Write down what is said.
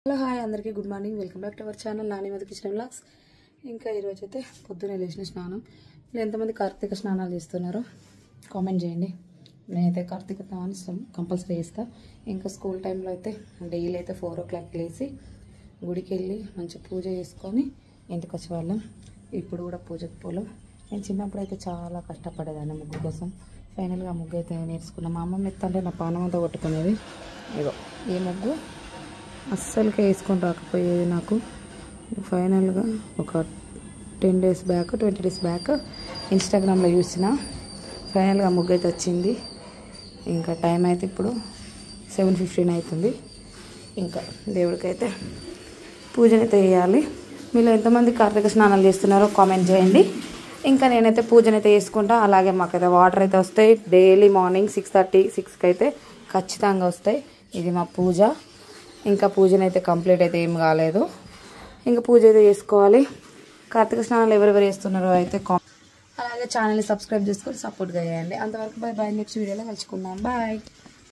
Hello hi అందరికీ good morning. Welcome back to our channel Nani Madhu kitchen vlogs. ఇంకా ఈరోజు అయితే పొద్దున్నే లేచిన స్నానం. మీరు ఎంతమంది కార్తీక స్నానాలు చేస్తున్నారో కామెంట్ చేయండి. నేనైతే కార్తీక స్నానం కంపల్సరీ చేస్తా. ఇంకా స్కూల్ టైంలో అయితే డైలీ అయితే 4 o'clock లేచి గుడికి వెళ్ళి మంచి పూజ చేసుకొని ఇంటికి వచ్చేవాళ్ళం. ఇప్పుడు కూడా పూజకు పోలేం. నేను చిన్నప్పుడు అయితే చాలా కష్టపడేదాన్ని ముగ్గు కోసం. ఫైనల్గా ముగ్గు అయితే నేర్చుకున్నాను. మా అమ్మ ఎత్తంటే నా పానం అంతా కొట్టుకునేది. ఇగో ఈ ముగ్గు అస్సలుకే వేసుకొని రాకపోయేది నాకు. ఫైనల్గా ఒక 10 days బ్యాక్ 20 days బ్యాక్ ఇన్స్టాగ్రామ్లో చూసిన. ఫైనల్గా ముగ్గు అయితే వచ్చింది. ఇంకా టైం అయితే ఇప్పుడు 7:15 అవుతుంది. ఇంకా దేవుడికైతే పూజనైతే చేయాలి. మీలో ఎంతమంది కార్తీక స్నానాలు చేస్తున్నారో కామెంట్ చేయండి. ఇంకా నేనైతే పూజనైతే చేసుకుంటా. అలాగే మాకైతే వాటర్ అయితే వస్తాయి డైలీ మార్నింగ్ 6:30 6కి అయితే ఖచ్చితంగా వస్తాయి. ఇది మా పూజ. ఇంకా పూజనైతే కంప్లీట్ అయితే ఏం కాలేదు. ఇంకా పూజ అయితే చేసుకోవాలి. కార్తీక స్నానాలు ఎవరెవరు చేస్తున్నారో అయితే అలాగే ఛానల్ని సబ్స్క్రైబ్ చేసుకొని సపోర్ట్గా చేయండి. అంతవరకు బాయ్. నెక్స్ట్ వీడియోలో కలుసుకుందాం. బాయ్.